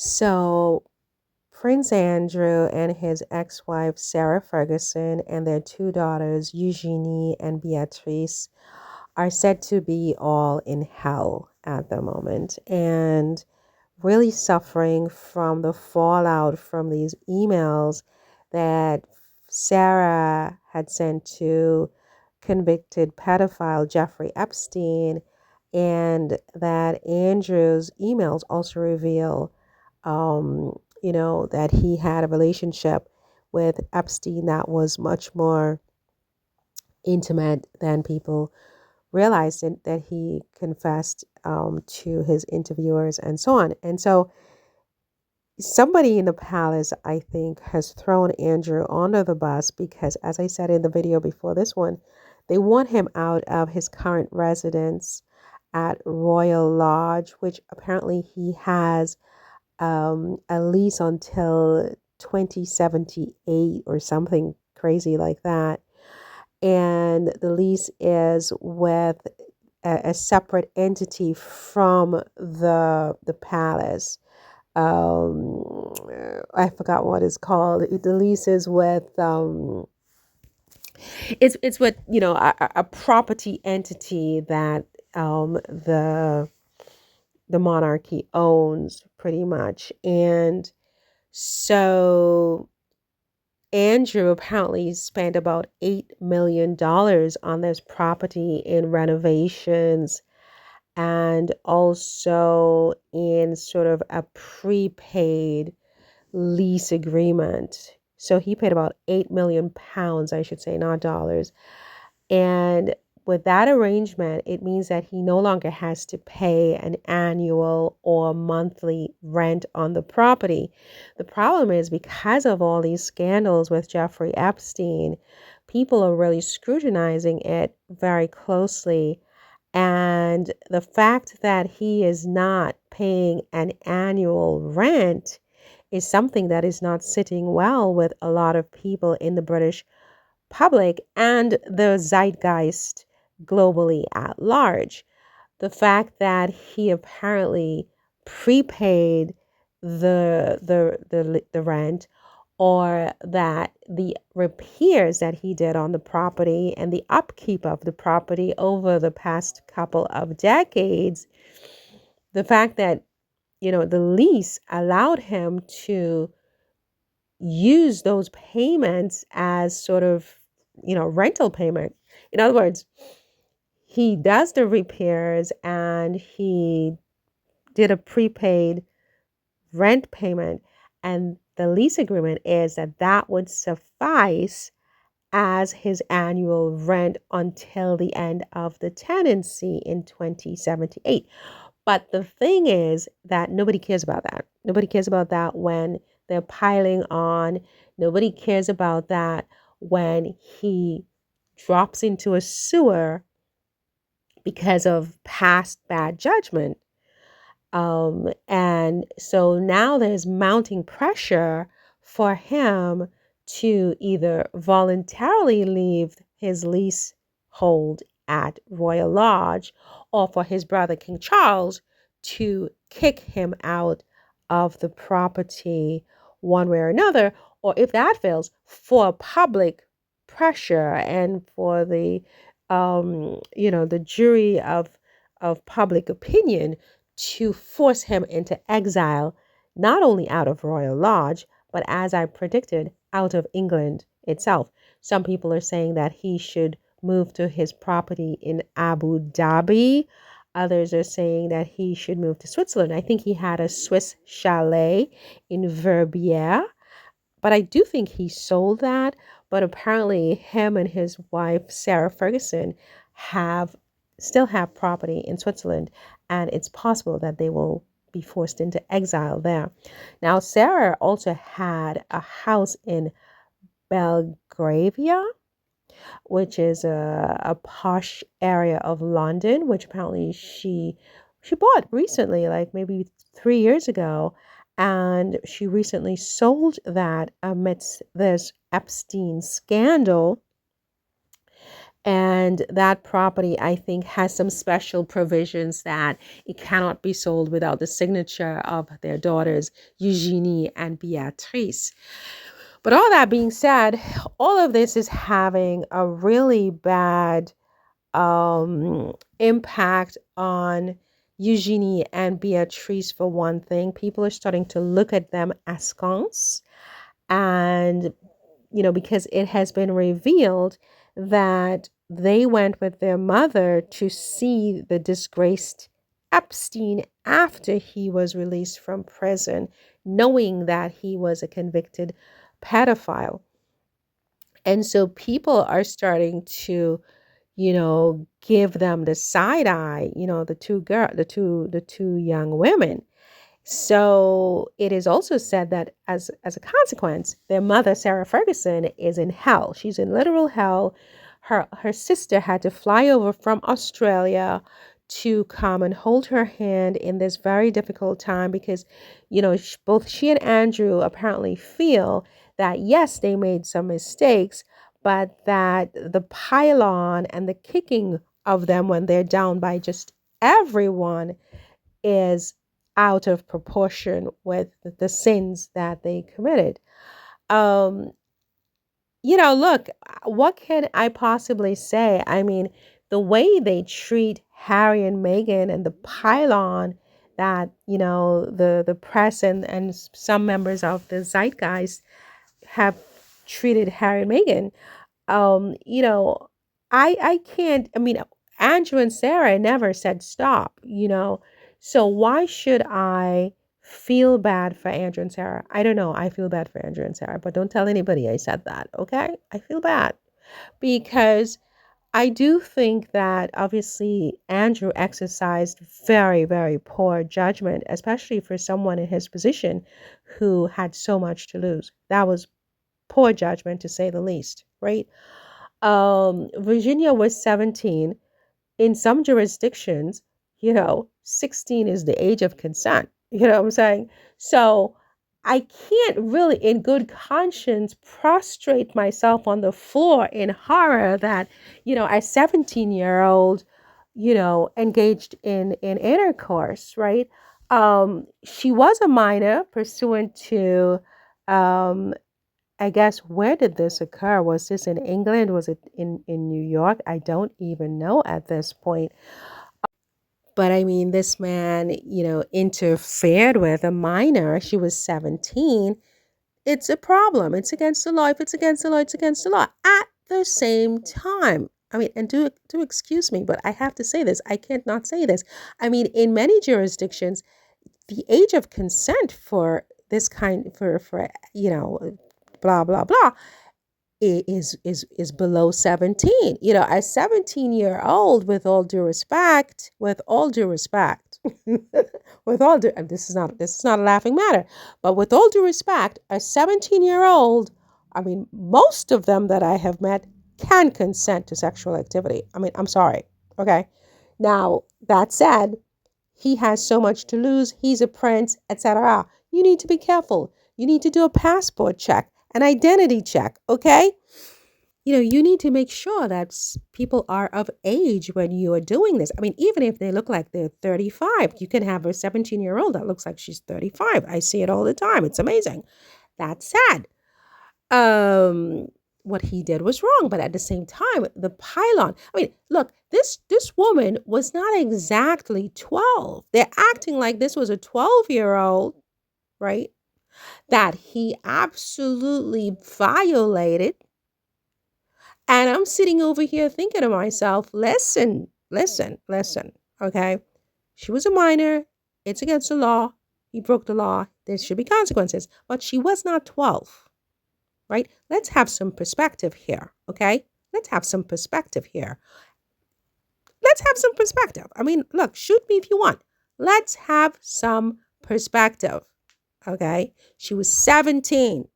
So Prince Andrew and his ex-wife Sarah Ferguson and their two daughters Eugenie and Beatrice are said to be all in hell at the moment and really suffering from the fallout from these emails that Sarah had sent to convicted pedophile Jeffrey Epstein, and that Andrew's emails also reveal, that he had a relationship with Epstein that was much more intimate than people realized, that he confessed to his interviewers and so on. And so somebody in the palace, I think, has thrown Andrew under the bus because, as I said in the video before this one, they want him out of his current residence at Royal Lodge, which apparently he has a lease until 2078 or something crazy like that. And the lease is with a separate entity from the palace. I forgot what it's called. The lease is with it's with a property entity that the monarchy owns pretty much. And so Andrew apparently spent about $8 million on this property in renovations and also in sort of a prepaid lease agreement. So he paid about £8 million, I should say, not dollars. And with that arrangement, it means that he no longer has to pay an annual or monthly rent on the property. The problem is, because of all these scandals with Jeffrey Epstein, people are really scrutinizing it very closely. And the fact that he is not paying an annual rent is something that is not sitting well with a lot of people in the British public and the zeitgeist globally at large. The fact that he apparently prepaid the rent, or that the repairs that he did on the property and the upkeep of the property over the past couple of decades, the fact that the lease allowed him to use those payments as sort of rental payment. In other words, he does the repairs and he did a prepaid rent payment, and the lease agreement is that that would suffice as his annual rent until the end of the tenancy in 2078. But the thing is that nobody cares about that. Nobody cares about that when they're piling on. Nobody cares about that when he drops into a sewer because of past bad judgment. And so now there's mounting pressure for him to either voluntarily leave his leasehold at Royal Lodge, or for his brother King Charles to kick him out of the property one way or another, or if that fails, for public pressure and for the jury of public opinion to force him into exile, not only out of Royal Lodge, but as I predicted, out of England itself. Some people are saying that he should move to his property in Abu Dhabi. Others are saying that he should move to Switzerland. I think he had a Swiss chalet in Verbier, but I do think he sold that. But apparently him and his wife, Sarah Ferguson, still have property in Switzerland, and it's possible that they will be forced into exile there. Now, Sarah also had a house in Belgravia, which is a posh area of London, which apparently she bought recently, like maybe 3 years ago. And she recently sold that amidst this Epstein scandal. And that property, I think, has some special provisions that it cannot be sold without the signature of their daughters, Eugenie and Beatrice. But all that being said, all of this is having a really bad impact on Eugenie and Beatrice, for one thing. People are starting to look at them askance. And, because it has been revealed that they went with their mother to see the disgraced Epstein after he was released from prison, knowing that he was a convicted pedophile. And so people are starting to, give them the side eye, the two young women. So it is also said that as a consequence, their mother, Sarah Ferguson, is in hell. She's in literal hell. Her sister had to fly over from Australia to come and hold her hand in this very difficult time because, both she and Andrew apparently feel that yes, they made some mistakes, but that the pylon and the kicking of them when they're down by just everyone is out of proportion with the sins that they committed. Um, Look, what can I possibly say? I mean, the way they treat Harry and Meghan and the pylon that, the press and some members of the zeitgeist have treated Harry and Meghan, um, you know, I can't, I mean, Andrew and Sarah never said stop, So why should I feel bad for Andrew and Sarah? I don't know. I feel bad for Andrew and Sarah, but don't tell anybody I said that, okay? I feel bad because I do think that obviously Andrew exercised very, very poor judgment, especially for someone in his position who had so much to lose. That was poor judgment to say the least, right? Virginia was 17. In some jurisdictions, 16 is the age of consent. You know what I'm saying? So I can't really, in good conscience, prostrate myself on the floor in horror that, a 17-year-old, engaged in intercourse, right? She was a minor pursuant to I guess, where did this occur? Was this in England? Was it in New York? I don't even know at this point. But I mean, this man, interfered with a minor. She was 17. It's a problem. It's against the law. If it's against the law, it's against the law. At the same time, I mean, and do excuse me, but I have to say this. I can't not say this. I mean, in many jurisdictions, the age of consent for this kind for blah blah blah is below 17. A 17-year-old, with all due respect, and this is not a laughing matter, but with all due respect, a 17-year-old, I mean, most of them that I have met can consent to sexual activity. I mean, I'm sorry. Okay. Now, that said, he has so much to lose. He's a prince, etc. You need to be careful. You need to do a passport check, an identity check, okay? You need to make sure that people are of age when you are doing this. I mean, even if they look like they're 35, you can have a 17-year-old that looks like she's 35. I see it all the time. It's amazing. That's sad. What he did was wrong, but at the same time, the pylon. I mean, look, this woman was not exactly 12. They're acting like this was a 12-year-old, right? That he absolutely violated. And I'm sitting over here thinking to myself, listen, listen, listen, okay? She was a minor. It's against the law. He broke the law. There should be consequences. But she was not 12, right? Let's have some perspective here, okay? Let's have some perspective here. Let's have some perspective. I mean, look, shoot me if you want. Let's have some perspective, okay? She was 17.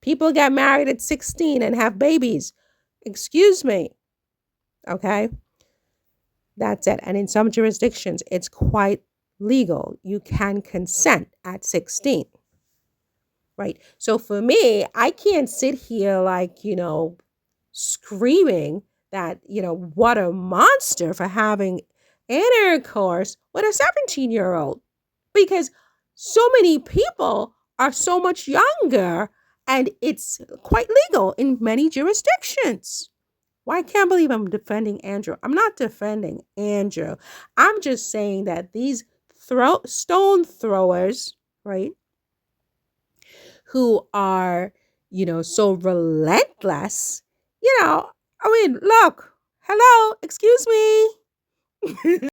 People get married at 16 and have babies. Excuse me, okay? That's it. And in some jurisdictions, it's quite legal. You can consent at 16, right? So for me, I can't sit here like, screaming that, what a monster for having an intercourse with a 17-year-old, because so many people are so much younger and it's quite legal in many jurisdictions. Well, I can't believe I'm defending Andrew. I'm not defending Andrew. I'm just saying that these stone throwers, right, who are, so relentless, I mean, look, hello, excuse me.